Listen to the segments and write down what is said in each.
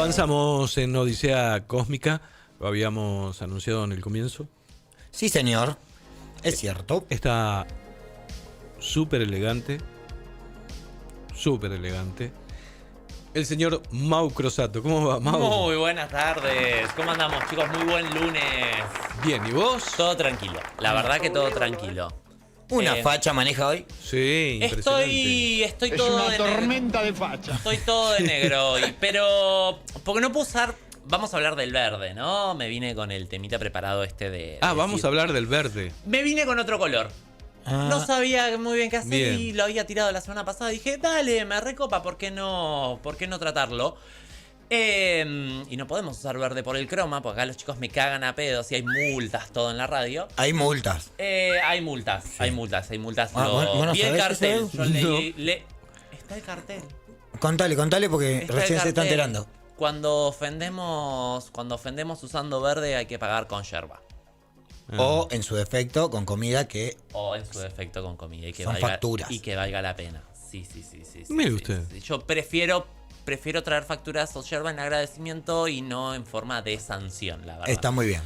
Avanzamos en Odisea Cósmica, lo habíamos anunciado en el comienzo. Sí, señor, es cierto. Está súper elegante, el señor Mau Crosato. ¿Cómo va, Mau? Muy buenas tardes. ¿Cómo andamos, chicos? Muy buen lunes. Bien, ¿y vos? Todo tranquilo. La verdad que todo tranquilo. Una facha maneja hoy. Sí, impresionante. Estoy Es todo una de negro. tormenta de facha. Estoy todo de negro hoy. Pero, porque no puedo usar... Vamos a hablar del verde, ¿no? Me vine con el temita preparado de Vamos decir- a hablar del verde. Me vine con otro color. No sabía muy bien qué hacer Bien. y lo había tirado la semana pasada. Dije, dale, me recopa, ¿por qué no tratarlo? Y no podemos usar verde por el croma, porque acá los chicos me cagan a pedos y hay multas todo en la radio. Hay multas. Hay multas. ¿Vos no Vi el sabés cartel. eso? Yo está el cartel. Contale porque Está recién el se está cartel. enterando. Cuando ofendemos usando verde hay que pagar con yerba. O, en su defecto, con comida que... O en su defecto con comida y que Son valga, facturas. y que valga la pena. Sí. Mire usted. Sí. Yo prefiero traer facturas o yerba en agradecimiento y no en forma de sanción, la verdad. Está muy bien.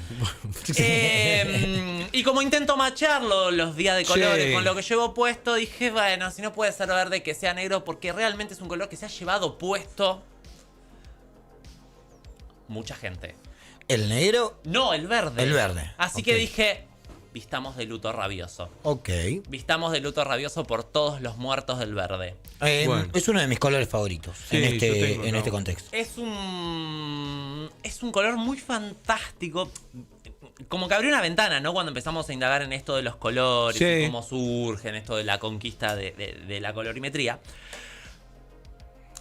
Y como intento macharlo los días de colores Sí. con lo que llevo puesto, dije, bueno, si no puede ser verde que sea negro, porque realmente es un color que se ha llevado puesto mucha gente. ¿El negro? No, el verde. El verde, Así ok. que dije, vistamos de luto rabioso. Ok. Vistamos de luto rabioso por todos los muertos del verde. Bueno. Es uno de mis colores favoritos Sí, yo tengo, en no. este contexto. Es un color muy fantástico. Como que abrió una ventana, ¿no? Cuando empezamos a indagar en esto de los colores Sí. y cómo surgen, esto de la conquista de la colorimetría.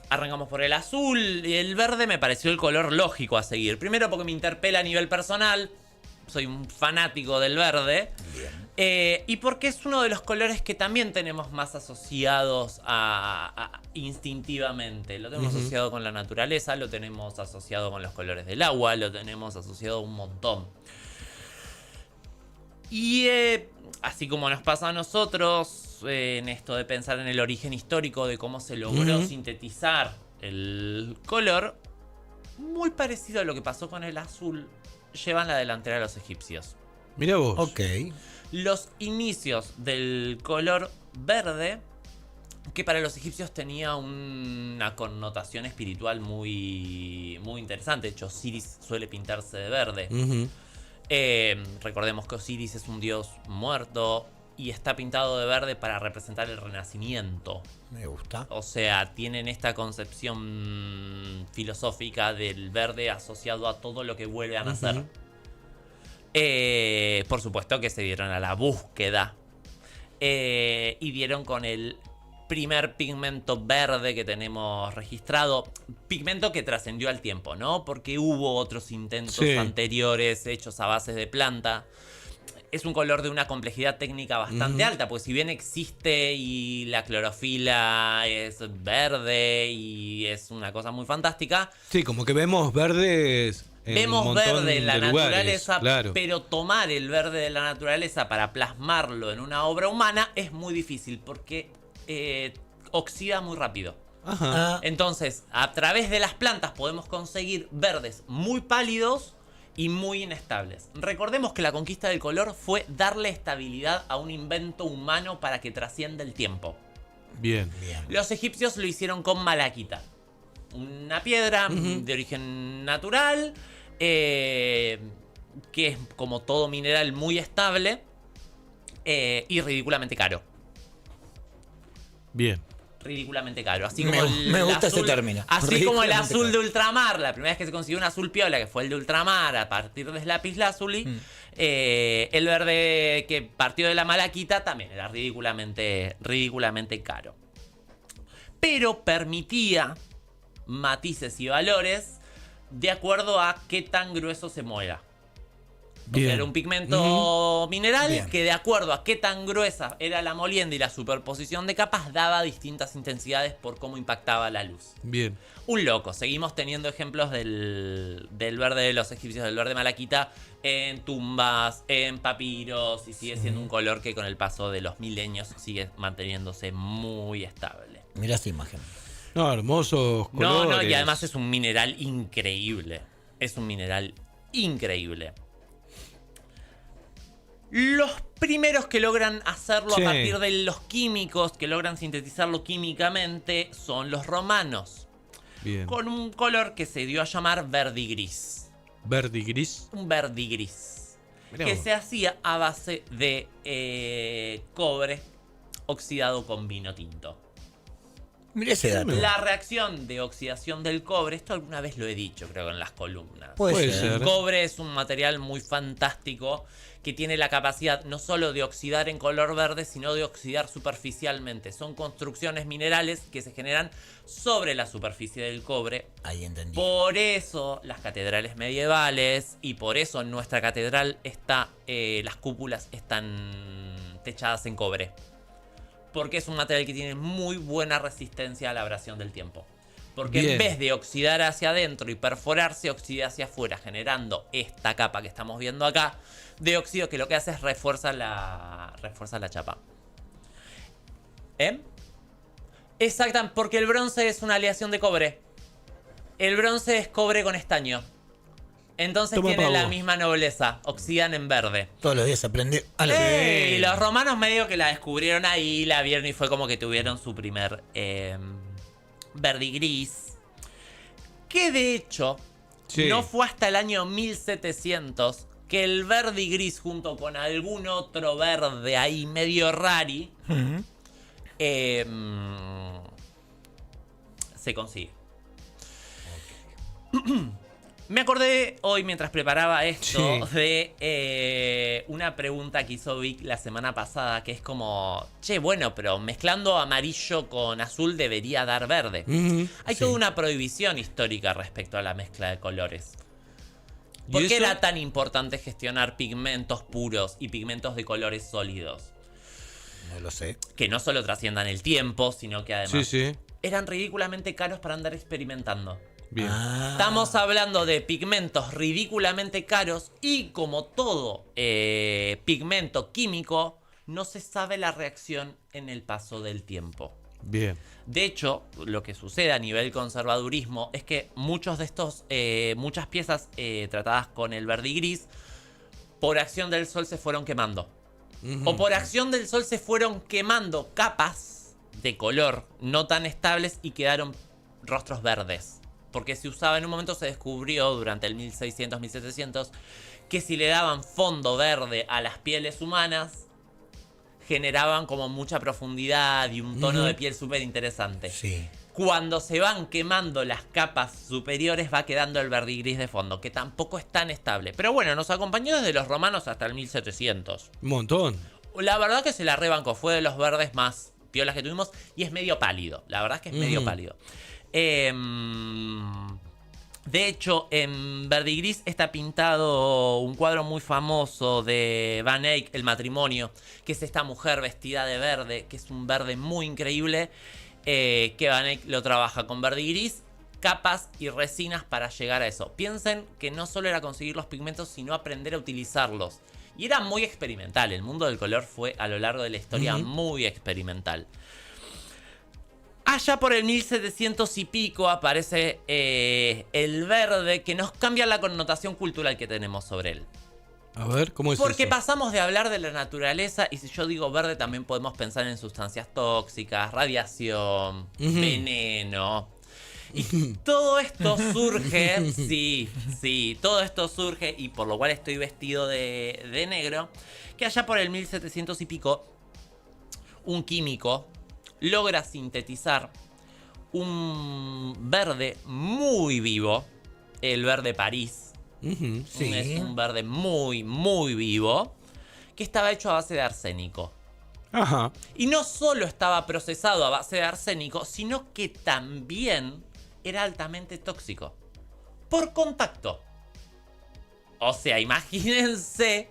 Arrancamos por el azul y el verde me pareció el color lógico a seguir. Primero porque me interpela a nivel personal. Soy un fanático del verde. Y porque es uno de los colores que también tenemos más asociados instintivamente. Lo tenemos asociado con la naturaleza, lo tenemos asociado con los colores del agua, lo tenemos asociado un montón. Y así como nos pasa a nosotros en esto de pensar en el origen histórico de cómo se logró sintetizar el color, muy parecido a lo que pasó con el azul, llevan la delantera los egipcios. Mira vos. Ok. Los inicios del color verde, que para los egipcios tenía una connotación espiritual muy, muy interesante. De hecho, Osiris suele pintarse de verde. Ujú. Recordemos que Osiris es un dios muerto y está pintado de verde para representar el renacimiento. Me gusta. O sea, tienen esta concepción filosófica del verde asociado a todo lo que vuelve a nacer. Por supuesto que se dieron a la búsqueda y dieron con el primer pigmento verde que tenemos registrado. Pigmento que trascendió al tiempo, ¿no? Porque hubo otros intentos Sí. anteriores hechos a bases de planta. Es un color de una complejidad técnica bastante alta, pues si bien existe y la clorofila es verde y es una cosa muy fantástica, Sí, como que vemos verdes en un vemos montón verde en la de lugares, naturaleza, claro. pero tomar el verde de la naturaleza para plasmarlo en una obra humana es muy difícil porque oxida muy rápido. Ajá. Ah, Entonces, a través de las plantas podemos conseguir verdes muy pálidos y muy inestables. Recordemos que la conquista del color fue darle estabilidad a un invento humano para que trascienda el tiempo. Bien. bien. Los egipcios lo hicieron con malaquita, una piedra de origen natural, que es como todo mineral muy estable y ridículamente caro. Bien. Ridículamente caro. Así Me- como me gusta ese término. Así como el Ridículamente azul de caro. ultramar. La primera vez que se consiguió un azul piola, que fue el de ultramar, a partir del lapislázuli. El verde que partió de la malaquita también era ridículamente caro. Pero permitía matices y valores de acuerdo a qué tan grueso se muera. O sea, Bien. era un pigmento mineral Bien. que de acuerdo a qué tan gruesa era la molienda y la superposición de capas daba distintas intensidades por cómo impactaba la luz. Bien. Un loco. Seguimos teniendo ejemplos del verde de los egipcios, del verde malaquita, en tumbas, en papiros, y sigue siendo un color que con el paso de los milenios sigue manteniéndose muy estable. Mirá esta imagen. No, hermosos colores. No, y además es un mineral increíble. Es un mineral increíble. Los primeros que logran hacerlo Sí. a partir de los químicos, que logran sintetizarlo químicamente, son los romanos. Bien. Con un color que se dio a llamar verdigris. Verdigris. Un verdigris. Mirá Que vos. se hacía a base de cobre oxidado con vino tinto. Mira ese dato. La reacción de oxidación del cobre, esto alguna vez lo he dicho, creo, en las columnas. Puede ser. El cobre es un material muy fantástico que tiene la capacidad no solo de oxidar en color verde, sino de oxidar superficialmente. Son construcciones minerales que se generan sobre la superficie del cobre. Ahí entendí. Por eso las catedrales medievales y por eso en nuestra catedral las cúpulas están techadas en cobre. Porque es un material que tiene muy buena resistencia a la abrasión del tiempo. Porque Bien. en vez de oxidar hacia adentro y perforarse, oxida hacia afuera, generando esta capa que estamos viendo acá de óxido, que lo que hace es refuerza la chapa. ¿Eh? Exactamente, porque el bronce es una aleación de cobre. El bronce es cobre con estaño. Entonces Toma tiene pa' la vos. misma nobleza. Oxidan en verde. Todos los días aprende algo. Y los romanos medio que la descubrieron ahí, la vieron y fue como que tuvieron su primer verdigris. Que de hecho, Sí. no fue hasta el año 1700 que el verdigris junto con algún otro verde ahí medio rari Ujú. se consigue. Me acordé hoy mientras preparaba esto Sí. de una pregunta que hizo Vic la semana pasada, que es como, che, bueno, pero mezclando amarillo con azul debería dar verde. Ujú. Hay Sí. toda una prohibición histórica respecto a la mezcla de colores. ¿Y ¿Por qué eso? era tan importante gestionar pigmentos puros y pigmentos de colores sólidos? No lo sé. Que no solo trasciendan el tiempo, sino que además Sí, sí. eran ridículamente caros para andar experimentando. Bien. Ah. Estamos hablando de pigmentos ridículamente caros y como todo pigmento químico, no se sabe la reacción en el paso del tiempo. Bien. De hecho, lo que sucede a nivel conservadurismo es que muchas piezas tratadas con el verdigris, por acción del sol se fueron quemando. Ujú. O por acción del sol se fueron quemando capas de color no tan estables y quedaron rostros verdes. Porque se usaba, en un momento se descubrió durante el 1600, 1700, que si le daban fondo verde a las pieles humanas, generaban como mucha profundidad y un tono Ujú. de piel súper interesante. Sí. Cuando se van quemando las capas superiores va quedando el verdigris de fondo, que tampoco es tan estable. Pero bueno, nos acompañó desde los romanos hasta el 1700. Un montón. La verdad que se la rebancó, fue de los verdes más piolas que tuvimos y es medio pálido. La verdad es que es medio pálido. De hecho, en verdigris está pintado un cuadro muy famoso de Van Eyck, El matrimonio, que es esta mujer vestida de verde, que es un verde muy increíble, que Van Eyck lo trabaja con verdigris, capas y resinas para llegar a eso. Piensen que no solo era conseguir los pigmentos, sino aprender a utilizarlos. Y era muy experimental, el mundo del color fue a lo largo de la historia muy experimental. Allá por el 1700 y pico aparece el verde, que nos cambia la connotación cultural que tenemos sobre él. A ver, ¿cómo es Porque eso? pasamos de hablar de la naturaleza, y si yo digo verde también podemos pensar en sustancias tóxicas, radiación, veneno. Y todo esto surge, sí, todo esto surge, y por lo cual estoy vestido de negro, que allá por el 1700 y pico, un químico logra sintetizar un verde muy vivo, el verde París. Ujú. Sí. Es un verde muy, muy vivo, que estaba hecho a base de arsénico. Ajá. Y no solo estaba procesado a base de arsénico, sino que también era altamente tóxico. Por contacto. O sea, imagínense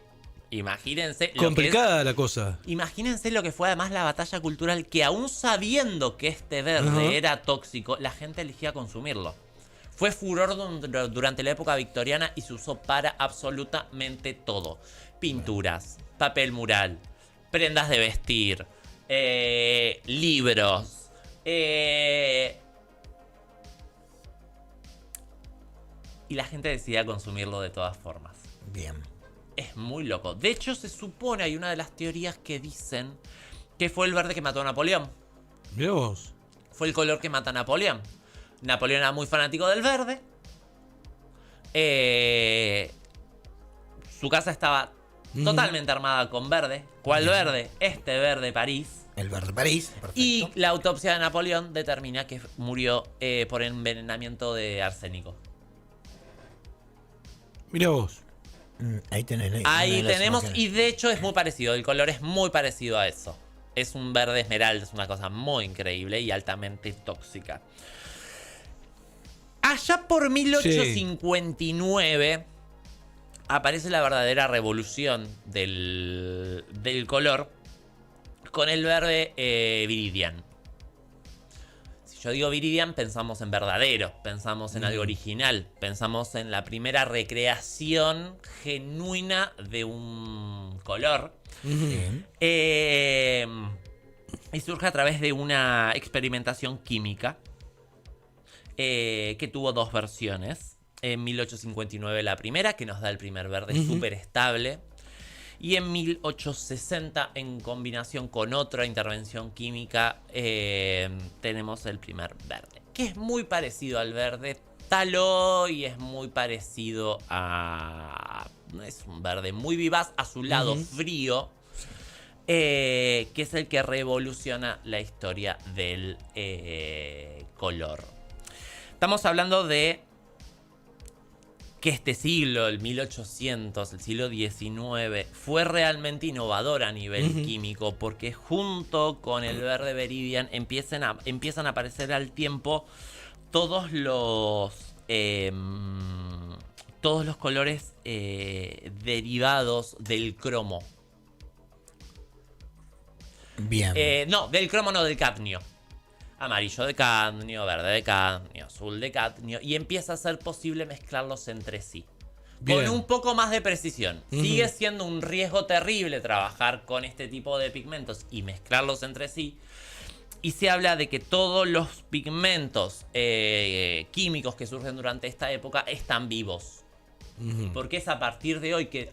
lo que es. Complicada la cosa. Imagínense lo que fue además la batalla cultural, que aún sabiendo que este verde Ajá. era tóxico, la gente elegía consumirlo. Fue furor durante la época victoriana y se usó para absolutamente todo. Pinturas, papel mural, prendas de vestir, libros, y la gente decidía consumirlo de todas formas. Bien. Es muy loco. De hecho, se supone, hay una de las teorías que dicen que fue el verde que mató a Napoleón. Mirá vos. Fue el color que mata a Napoleón. Napoleón era muy fanático del verde. Su casa estaba totalmente armada con verde. ¿Cuál verde? Este verde París. El verde París. Perfecto. Y la autopsia de Napoleón determina que murió por envenenamiento de arsénico. Mirá vos. Ahí tenés. Ahí una de las tenemos, imágenes. y de hecho es muy parecido. El color es muy parecido a eso. Es un verde esmeralda, es una cosa muy increíble y altamente tóxica. Allá por 1859 aparece la verdadera revolución del color con el verde Viridian. Si yo digo Viridian, pensamos en verdadero, pensamos en algo original, pensamos en la primera recreación genuina de un color. Bien. Y surge a través de una experimentación química que tuvo dos versiones. En 1859 la primera, que nos da el primer verde súper estable. Y en 1860, en combinación con otra intervención química, tenemos el primer verde. Que es muy parecido al verde talo y es muy parecido a... Es un verde muy vivaz, azulado, frío. Que es el que revoluciona la historia del color. Estamos hablando de que este siglo, el 1800, el siglo XIX, fue realmente innovador a nivel químico, porque junto con el verde Viridian empiezan a aparecer al tiempo todos los colores derivados del cromo. Bien. No, del cromo no, del cadmio. Amarillo de cadmio, verde de cadmio, azul de cadmio. Y empieza a ser posible mezclarlos entre sí. Bien. Con un poco más de precisión. Sigue siendo un riesgo terrible trabajar con este tipo de pigmentos y mezclarlos entre sí. Y se habla de que todos los pigmentos químicos que surgen durante esta época están vivos. Porque es a partir de hoy, que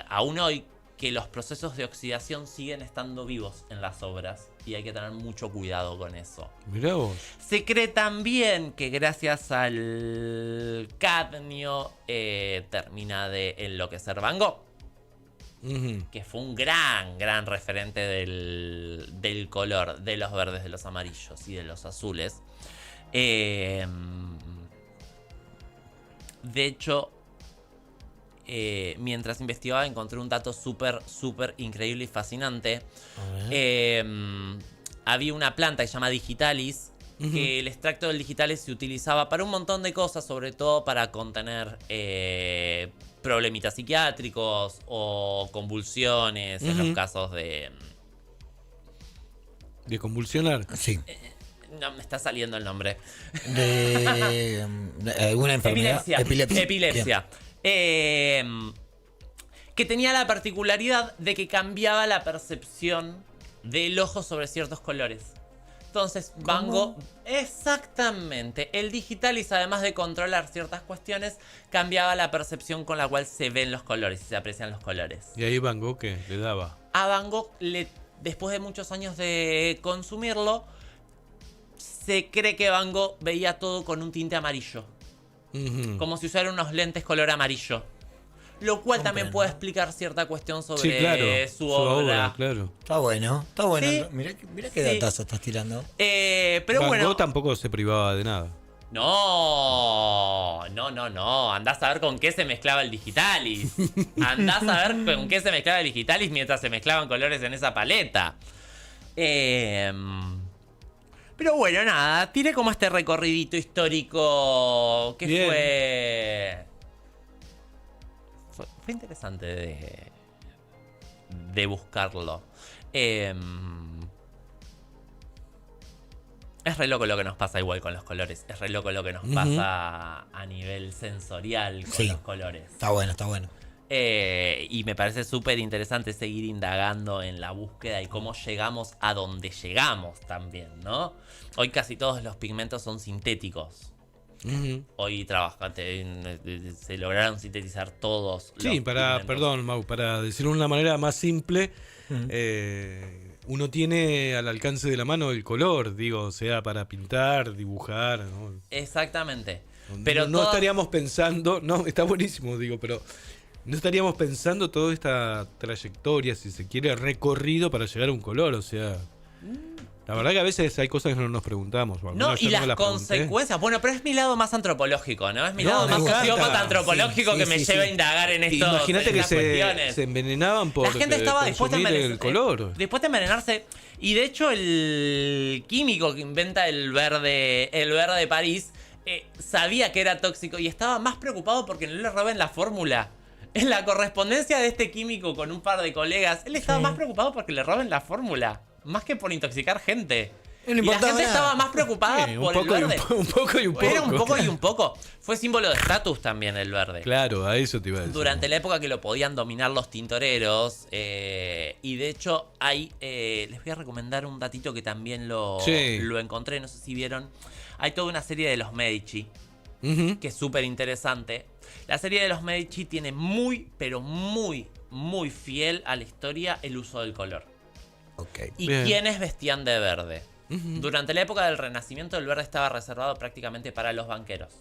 aún hoy, que los procesos de oxidación siguen estando vivos en las obras. Y hay que tener mucho cuidado con eso. Mirá vos. Se cree también que gracias al cadmio termina de enloquecer Van Gogh. Que fue un gran referente del color, de los verdes, de los amarillos y de los azules. De hecho, mientras investigaba encontré un dato súper increíble y fascinante. Había una planta que se llama Digitalis, que el extracto del Digitalis se utilizaba para un montón de cosas, sobre todo para contener problemitas psiquiátricos o convulsiones en los casos de... ¿De convulsionar? Sí. No, me está saliendo el nombre. De alguna enfermedad. Epilepsia. Que tenía la particularidad de que cambiaba la percepción del ojo sobre ciertos colores. Entonces, Van Gogh, exactamente, el Digitalis, además de controlar ciertas cuestiones, cambiaba la percepción con la cual se ven los colores y se aprecian los colores. ¿Y ahí Van Gogh qué le daba? A Van Gogh, después de muchos años de consumirlo, se cree que Van Gogh veía todo con un tinte amarillo. Como si usara unos lentes color amarillo. Lo cual también puede explicar cierta cuestión sobre su obra. Claro. Está bueno, está bueno. Sí. Mirá qué datazo estás tirando. Pero Van bueno. Gogh tampoco se privaba de nada. No. Andás a ver con qué se mezclaba el Digitalis. Andás a ver con qué se mezclaba el Digitalis mientras se mezclaban colores en esa paleta. Pero bueno, nada. Tiré como este recorridito histórico que Bien. fue interesante de buscarlo. Es re loco lo que nos pasa igual con los colores. Es re loco lo que nos pasa a nivel sensorial con los colores. Está bueno, está bueno. Y me parece súper interesante seguir indagando en la búsqueda y cómo llegamos a donde llegamos también, ¿no? Hoy casi todos los pigmentos son sintéticos. Ujú. Hoy se lograron sintetizar todos los Sí, pigmentos. perdón, Mau, para decirlo de una manera más simple, Mm. uno tiene al alcance de la mano el color, digo, sea para pintar, dibujar, ¿no? Exactamente. Pero no todas- estaríamos pensando, no, está buenísimo, digo, pero no estaríamos pensando toda esta trayectoria, si se quiere, recorrido para llegar a un color, o sea, la verdad que a veces hay cosas que no nos preguntamos. O al No, menos y yo no las me las pregunté. consecuencias. Bueno, pero es mi lado más antropológico, ¿no? Es mi No, lado me más encanta. sociópata antropológico Sí, que sí, me sí, lleva sí. a indagar en estos, Imagínate en que estas cuestiones. se envenenaban por La gente estaba dispuesta a consumir envenenarse. el color. Después de envenenarse. Y de hecho, el químico que inventa el verde de París sabía que era tóxico y estaba más preocupado porque no le roben la fórmula. En la correspondencia de este químico con un par de colegas, él estaba Sí. más preocupado porque le roben la fórmula. Más que por intoxicar gente. No le Y la importaba gente nada. estaba más preocupada Sí, por el verde. un poco y un poco. Era un poco y un poco. Fue símbolo de estatus también el verde. Claro, a eso te iba a decir. Durante la época que lo podían dominar los tintoreros. Y de hecho, les voy a recomendar un datito que también Sí. lo encontré. No sé si vieron. Hay toda una serie de los Medici, Ujú. que es súper interesante. La serie de los Medici tiene muy, pero muy, muy fiel a la historia el uso del color. Ok. Y Bien. quiénes vestían de verde. Ujú. Durante la época del Renacimiento, el verde estaba reservado prácticamente para los banqueros.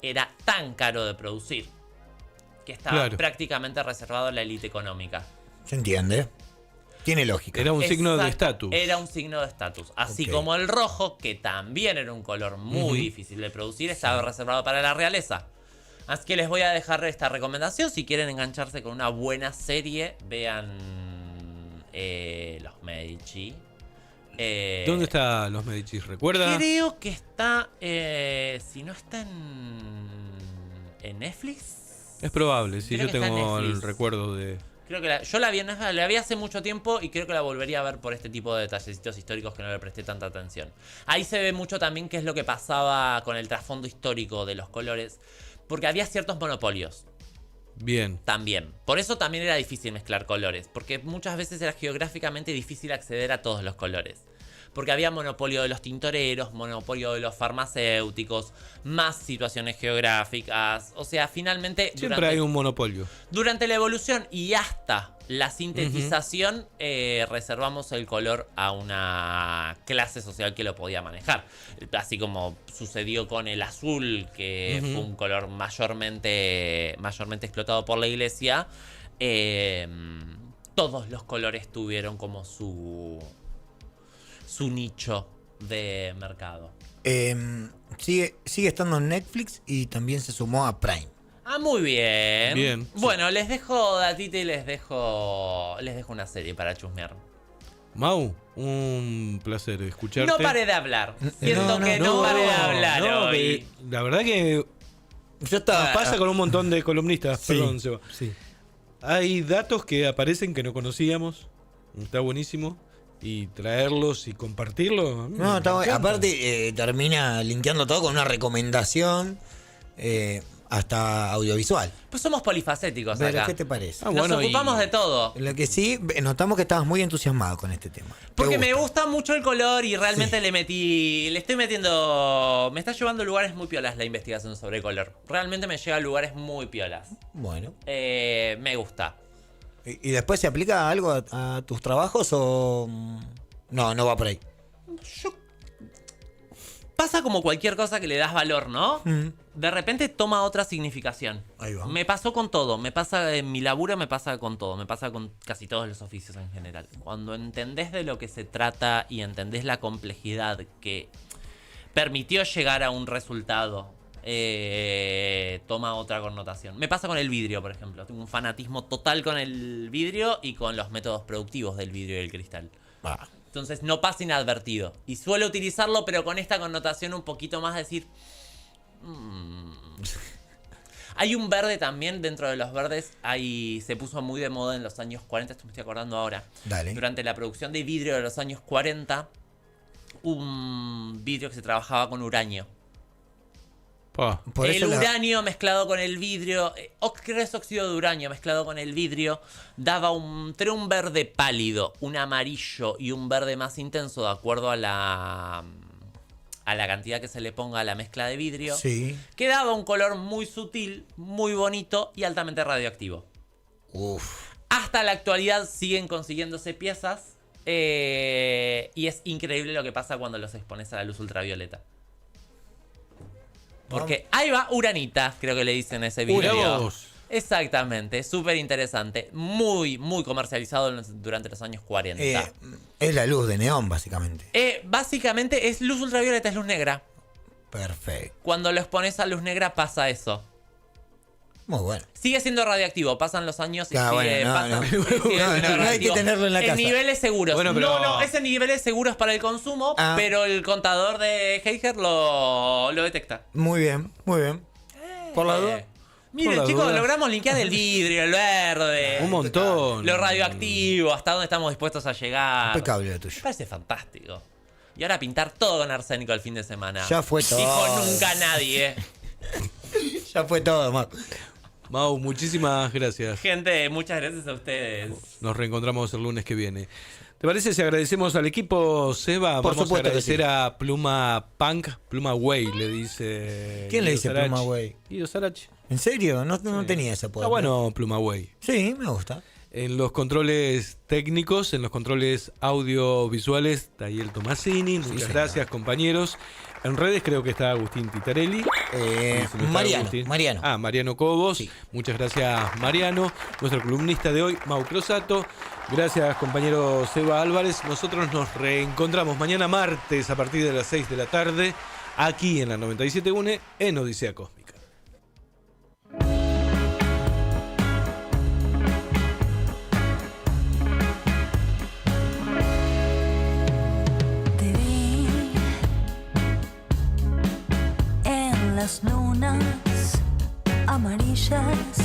Era tan caro de producir que estaba Claro. prácticamente reservado a la élite económica. Se entiende. Tiene lógica. Era un signo de Exacto, estatus. Era un signo de estatus. Así Ok. como el rojo, que también era un color muy difícil de producir, estaba reservado para la realeza. Así que les voy a dejar esta recomendación. Si quieren engancharse con una buena serie, vean Los Medici. ¿Dónde está los Medici? ¿Recuerda? Creo que está. Si no está en Netflix. Es probable, sí, Creo yo que está en tengo el Netflix. recuerdo de... Creo que yo la vi en Netflix, la vi hace mucho tiempo y creo que la volvería a ver por este tipo de detallecitos históricos que no le presté tanta atención. Ahí se ve mucho también qué es lo que pasaba con el trasfondo histórico de los colores. Porque había ciertos monopolios. Bien. También. Por eso también era difícil mezclar colores. Porque muchas veces era geográficamente difícil acceder a todos los colores. Porque había monopolio de los tintoreros, monopolio de los farmacéuticos, más situaciones geográficas. O sea, finalmente... Siempre hay un monopolio. Durante la evolución y hasta la sintetización, reservamos el color a una clase social que lo podía manejar. Así como sucedió con el azul, que fue un color mayormente explotado por la iglesia. Todos los colores tuvieron como su nicho de mercado. Sigue estando en Netflix y también se sumó a Prime. Ah, muy bien. Bien. Bueno, les dejo datita y les dejo una serie para chusmear. Mau, un placer escucharte. No paré de hablar. Siento que no paré de hablar hoy. La verdad que Yo estaba. pasa con un montón de columnistas. Sí, Perdón, Seba. sí. Hay datos que aparecen que no conocíamos. Está buenísimo. Y traerlos y compartirlos. a mí No, me está bueno. encanta. Aparte, termina linkeando todo con una recomendación hasta audiovisual. Pues somos polifacéticos Pero, acá. ¿qué te parece? Ah, Nos bueno, ocupamos y- de todo. Lo que sí, notamos que estabas muy entusiasmado con este tema. Porque ¿Te me gusta mucho el color y realmente le estoy metiendo... Me está llevando a lugares muy piolas la investigación sobre color. Realmente me llega a lugares muy piolas. Bueno. Me gusta. ¿Y después se aplica algo a tus trabajos o no va por ahí? Pasa como cualquier cosa que le das valor, ¿no? De repente toma otra significación. Ahí va. Me pasó con todo. Me pasa en mi laburo, me pasa con todo. Me pasa con casi todos los oficios en general. Cuando entendés de lo que se trata y entendés la complejidad que permitió llegar a un resultado, toma otra connotación. Me pasa con el vidrio, por ejemplo. Tengo un fanatismo total con el vidrio y con los métodos productivos del vidrio y el cristal. Va. Entonces no pasa inadvertido. Y suelo utilizarlo, pero con esta connotación un poquito más decir... Hay un verde también dentro de los verdes. Se puso muy de moda en los años 40. Esto me estoy acordando ahora. Dale. Durante la producción de vidrio de los años 40, un vidrio que se trabajaba con uranio. Pa. Por El eso la- uranio mezclado con el vidrio, creo que es óxido de uranio mezclado con el vidrio, daba entre un verde pálido, un amarillo y un verde más intenso de acuerdo a a la cantidad que se le ponga a la mezcla de vidrio, Sí. que daba un color muy sutil, muy bonito y altamente radioactivo. Uf. Hasta la actualidad siguen consiguiéndose piezas y es increíble lo que pasa cuando los expones a la luz ultravioleta. Porque ahí va uranita, creo que le dicen en ese Mirá video. vos. Exactamente, súper interesante. Muy, muy comercializado durante los años 40. Es la luz de neón, básicamente. Básicamente es luz ultravioleta, es luz negra. Perfecto. Cuando lo expones a luz negra pasa eso. Muy bueno. Sigue siendo radioactivo, pasan los años y Claro, sigue, bueno, no, pasa- no. sigue siendo No, no hay que radioactivo. tenerlo en la casa. niveles seguros. Bueno, pero- No, es en niveles seguros para el consumo, Ah. pero el contador de Geiger lo detecta. Muy bien, muy bien. Por la duda. Miren, Por la chicos, duda. logramos linkear el vidrio, el verde, Un montón. lo radioactivo, hasta dónde estamos dispuestos a llegar. Impecable lo Me tuyo. parece fantástico. Y ahora pintar todo con arsénico el fin de semana. Ya fue todo. Dijo nunca nadie. Ya fue todo, Mau. Mau, muchísimas gracias. Gente, muchas gracias a ustedes. Nos reencontramos el lunes que viene. ¿Te parece si agradecemos al equipo, Seba? Por Vamos a supuesto que agradecer sí. a Pluma Punk, Pluma Way, le dice. ¿Quién le Guido dice Sarach. Pluma Way? Guido Sarach. ¿En serio? No tenía ese poder. Está bueno Pluma Way. Sí, me gusta. En los controles técnicos, en los controles audiovisuales, Tayel Tomasini. Muchas señor. gracias, compañeros. En redes creo que está Agustín Titarelli. Y si no está Mariano. Agustín- Mariano. Ah, Mariano Cobos. Sí. Muchas gracias, Mariano. Nuestro columnista de hoy, Mau Crosato. Gracias, compañero Seba Álvarez. Nosotros nos reencontramos mañana martes a partir de las 6 de la tarde, aquí en la 97.1 en Odisea Cósmica. Te vi en las lunas amarillas